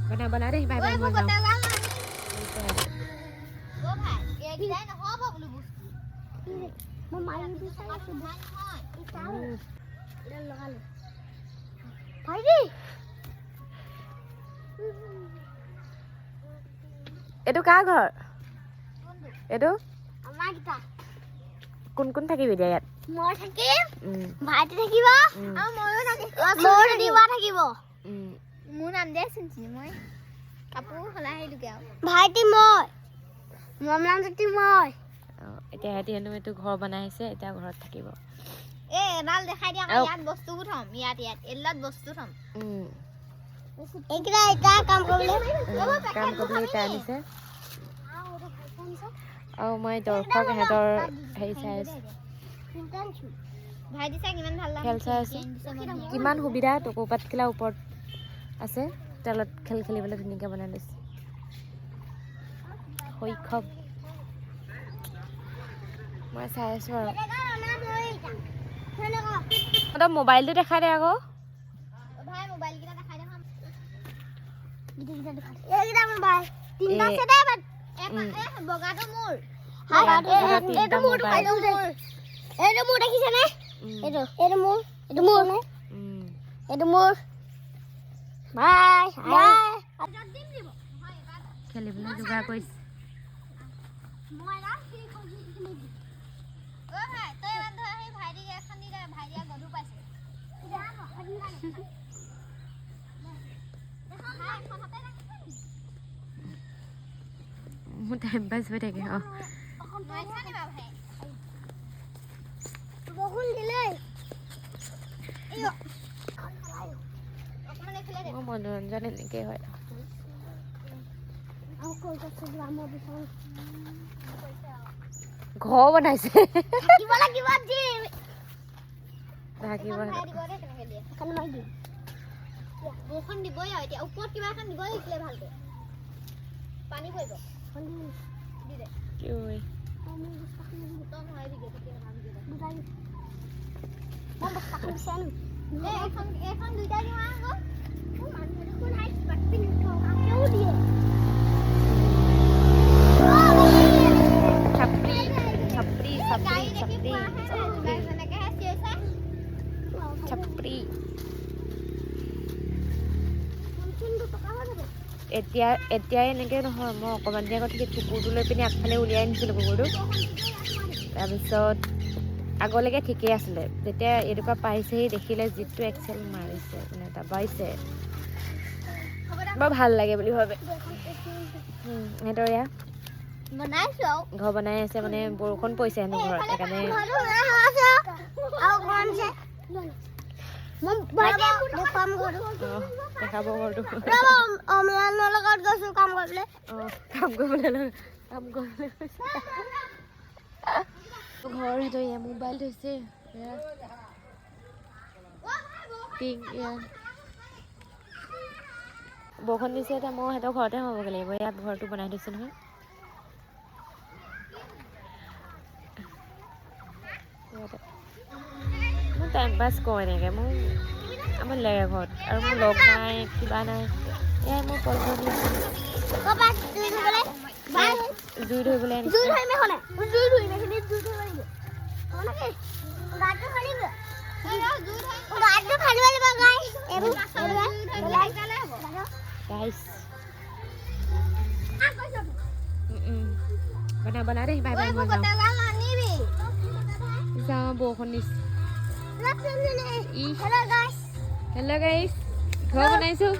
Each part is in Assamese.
बना दे बाय बाय মই যাওঁ ও ভাই এই গিলাই নহব বলো বস্তু মই মাৰি দি চাই আছো ভাই নহয় ইটাও এডাল লগালো ভাই দি এটো কা ঘৰ এটো আমাৰ গিটা কোন থাকিবি দিয়া ইয়াত মই থাকিম ভাইটি থাকিব আৰু ময়ো থাকিম মোৰ দিবা থাকিব মোৰ নাম দে চিনি মই কাপোৰ খলাই আহিলোগে আৰু ভাইটি মই মোৰ নাম যদি মই এতিয়া হেতি হেনো এটো ঘৰ বনাইছে এতিয়া ঘৰত থাকিব এ এডাল দেখাই দিয়া ইয়াত বস্তু থম ইয়াত এল্লাত বস্তু থম এইকেইটা এটা কাম কৰিবলৈ এটা আনিছে আৰু মই দৰ্শক হেতৰ হেৰি চাই আছো ভাইটি চাই কিমান ভাল লাগে খেল চাই আছো কিমান সুবিধা টকৌপাত খেলা ওপৰত আছে তলত খেল খেলিবলৈ ধুনীয়াকৈ বনাই লৈছে শৈশৱ মই চাই আছো আৰু তই মোবাইলটো দেখাই দে আকৌ ভাই মোবাইল কেইটা দেখাই দেখাম এইকেইটা মোবাইল তিনটা আছে দে বগাটো মোৰ এইটো মোৰ এইটো মোৰ দেখিছে নে এইটো মোৰ এইটো মোৰ বাই বাই খেলিবলৈ যোগাৰ কৰিছে মই ৰাখি খজি কিনে দি ও ভাই তই বন্ধ আহি ভাইটি এখন দি দে ভাইটি গধু পাইছে মোৰ টাইম পাছ হৈ থাকে বকুল দিলে মোৰ মনোৰঞ্জন এনেকৈ হয় ঘৰ বনাইছে থাকিব লাগিব দি থাকিব বৰষুণ দিবই আৰু এতিয়া ওপৰত কিবা এখন দিব লাগিছিলে ভালকে পানী পৰিব দি দে কি হয় তই নহয় দিগে তেতিয়া কাম দি দে বুজাই মই বস্তা খালি চাম এখন দুইটা দিও আকৌ মানুহ কোন হাই বাটপিন থকা কেউ দিয়ে ছাপৰি ছাপৰি ছাপৰি ছাপৰি ছাপৰি এতিয়াই এনেকৈ নহয় মই অকণমান দিনৰ আগত সেই কুকুৰটো লৈ পিনি আগফালে উলিয়াই আনিছিলোঁ কুকুৰটো তাৰপিছত আগলৈকে ঠিকেই আছিলে যেতিয়া এইটোপা পাইছেহি দেখিলে যিটো এক্সেল মাৰিছে মানে দাবাইছে বৰ ভাল লাগে বুলি ভাবে সিহঁতৰ এয়া বনাইছো ঘৰ বনাই আছে মানে বৰষুণ পৰিছে হেনো ঘৰত সেইকাৰণে দেখাব ঘৰটো কাম কৰিবলৈ কাম কৰিবলৈ ঘৰ সেইটো এয়া মোবাইল থৈছে বৰষুণ দিছে এতিয়া মই সিহঁতৰ ঘৰতে সোমাবগৈ লাগিব ইয়াত ঘৰটো বনাই থৈছে নহয় মই টাইম পাছ কৰোঁ এনেকৈ মোৰ আমাৰ লাগে ঘৰত আৰু মোৰ লগ নাই কিবা নাই এয়াই মই কল কৰি জুই ধৰিবলৈ বনা দে বাই বাই মই যাওঁ বৰষুণ দিছে হেল্ল' গাইছ ঘৰ বনাইছোঁ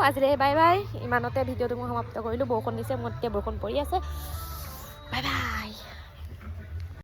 আজিলে বাই বাই ইমানতে ভিডিঅ'টো মই সমাপ্ত কৰিলোঁ বৰষুণ দিছে মোৰ এতিয়া বৰষুণ পৰি আছে বাই বাই